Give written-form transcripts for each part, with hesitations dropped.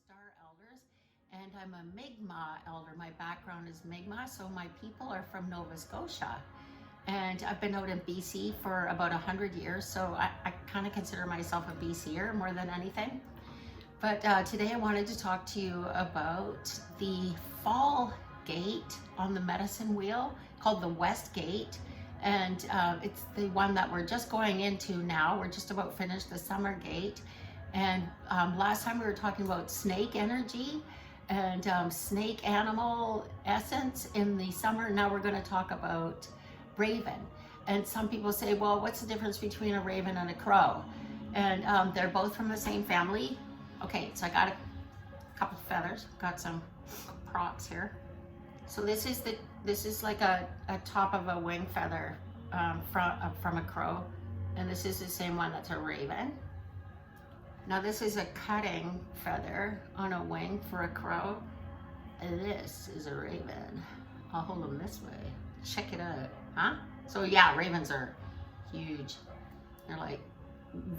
Star Elders, and I'm a Mi'kmaq elder. My background is Mi'kmaq, so my people are from Nova Scotia. And I've been out in BC for about 100 years, so I kind of consider myself a BCer more than anything. But today I wanted to talk to you about the fall gate on the medicine wheel called the West Gate. And it's the one that we're just going into now. We're just about finished the summer gate. And last time we were talking about snake energy and snake animal essence in the summer. Now we're going to talk about raven. And some people say, well, what's the difference between a raven and a crow? And they're both from the same family. Okay, so I got a couple feathers, got some props here. So this is like a top of a wing feather from a crow, and this is the same one that's a raven. Now this is a cutting feather on a wing for a crow, and this is a raven. I'll hold them this way. Check it out, huh? So yeah, ravens are huge. They're like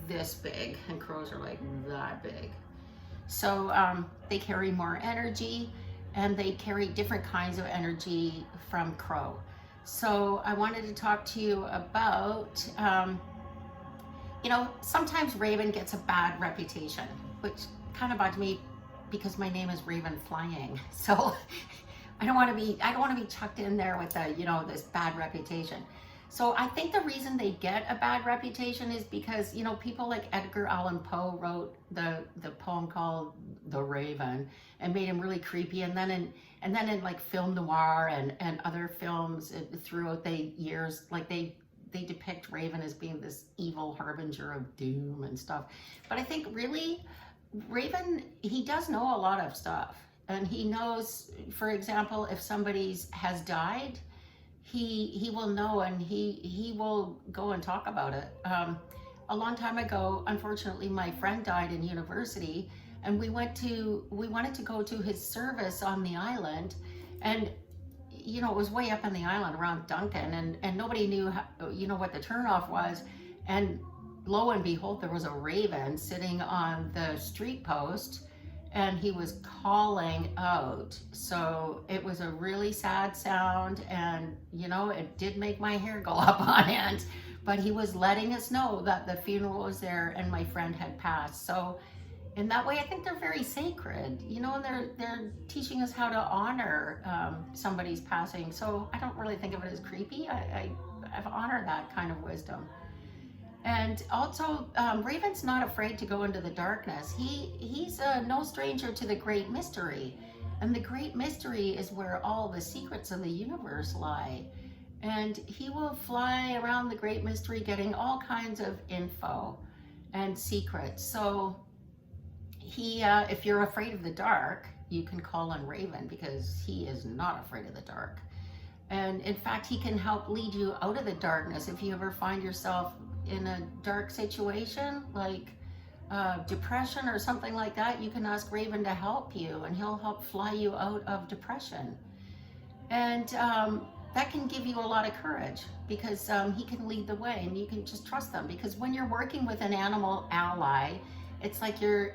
this big, and crows are like that big. So they carry more energy, and they carry different kinds of energy from crow. So I wanted to talk to you about, sometimes raven gets a bad reputation, which kind of bugs me because my name is Raven Flying. So I don't want to be chucked in there with this bad reputation. So I think the reason they get a bad reputation is because, people like Edgar Allan Poe wrote the poem called The Raven and made him really creepy. And then in like film noir and other films throughout the years, like they depict Raven as being this evil harbinger of doom and stuff. But I think really Raven, he does know a lot of stuff. And he knows, for example, if somebody has died, he will know, and he will go and talk about it. A long time ago, unfortunately, my friend died in university, and we wanted to go to his service on the island, and it was way up on the island around Duncan, and nobody knew what the turnoff was, and lo and behold, there was a raven sitting on the street post, and he was calling out. So it was a really sad sound, and it did make my hair go up on end, but he was letting us know that the funeral was there and my friend had passed. So in that way, I think they're very sacred, and they're teaching us how to honor somebody's passing. So I don't really think of it as creepy. I've honored that kind of wisdom. And also, Raven's not afraid to go into the darkness. He's no stranger to the great mystery. And the great mystery is where all the secrets of the universe lie. And he will fly around the great mystery getting all kinds of info and secrets. So if you're afraid of the dark, you can call on Raven, because he is not afraid of the dark. And in fact, he can help lead you out of the darkness. If you ever find yourself in a dark situation, like depression or something like that, you can ask Raven to help you, and he'll help fly you out of depression. And that can give you a lot of courage, because he can lead the way, and you can just trust them. Because when you're working with an animal ally, it's like you're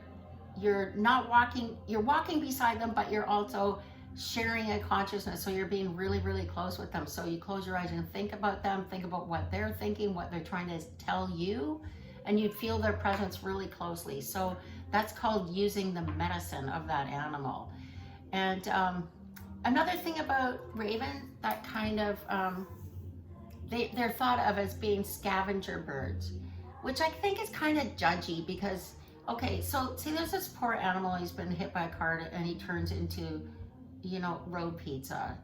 walking beside them, but you're also sharing a consciousness. So you're being really, really close with them. So you close your eyes and think about them, think about what they're thinking, what they're trying to tell you, and you'd feel their presence really closely. So that's called using the medicine of that animal. And another thing about raven that kind of, they're thought of as being scavenger birds, which I think is kind of judgy, because, okay, so see, there's this poor animal, he's been hit by a car and he turns into road pizza,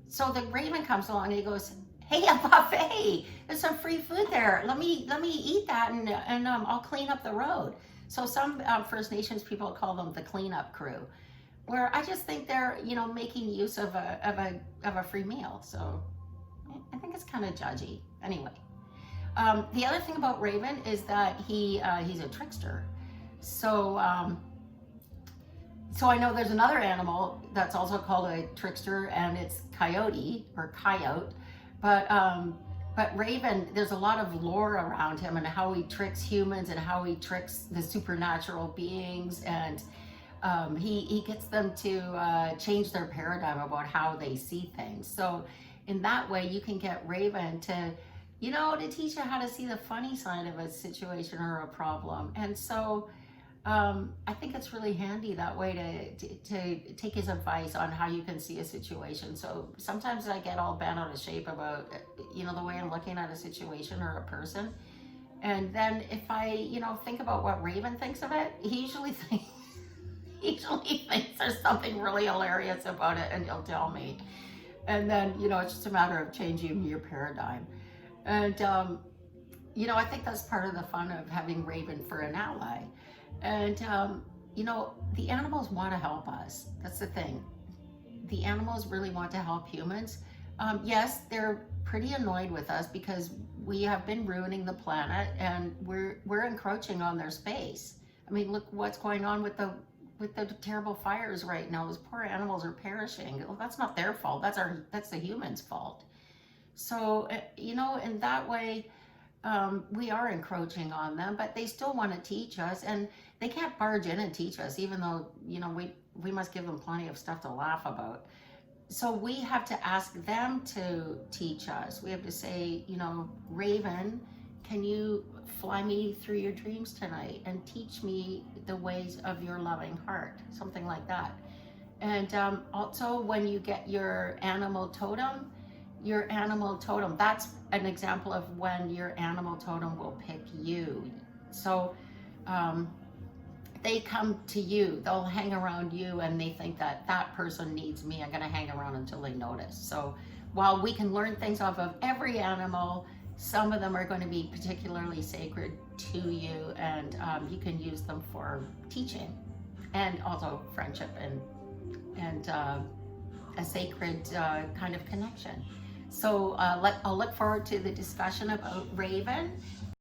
So the raven comes along and he goes, hey, a buffet, there's some free food there. Let me eat that, and I'll clean up the road. So some First Nations people call them the cleanup crew, where I just think they're, making use of a free meal. So I think it's kind of judgy. Anyway, the other thing about Raven is that he's a trickster. So I know there's another animal that's also called a trickster, and it's coyote or coyote. But But Raven, there's a lot of lore around him and how he tricks humans and how he tricks the supernatural beings, and he gets them to change their paradigm about how they see things. So in that way, you can get Raven to, to teach you how to see the funny side of a situation or a problem. And so I think it's really handy that way to take his advice on how you can see a situation. So sometimes I get all bent out of shape about, the way I'm looking at a situation or a person. And then if I, think about what Raven thinks of it, he usually thinks there's something really hilarious about it, and he'll tell me. And then, it's just a matter of changing your paradigm. And, I think that's part of the fun of having Raven for an ally. And, the animals want to help us. That's the thing. The animals really want to help humans. Yes, they're pretty annoyed with us because we have been ruining the planet and we're encroaching on their space. I mean, look what's going on with the terrible fires right now. Those poor animals are perishing. Well, that's not their fault. That's the humans' fault. So, in that way, we are encroaching on them, but they still want to teach us, and they can't barge in and teach us, even though, we must give them plenty of stuff to laugh about. So we have to ask them to teach us. We have to say, Raven, can you fly me through your dreams tonight and teach me the ways of your loving heart? Something like that. And also when you get your animal totem, that's an example of when your animal totem will pick you. So they come to you, they'll hang around you, and they think that person needs me. I'm going to hang around until they notice. So while we can learn things off of every animal, some of them are going to be particularly sacred to you, and you can use them for teaching and also friendship and a sacred kind of connection. So I'll look forward to the discussion about Raven.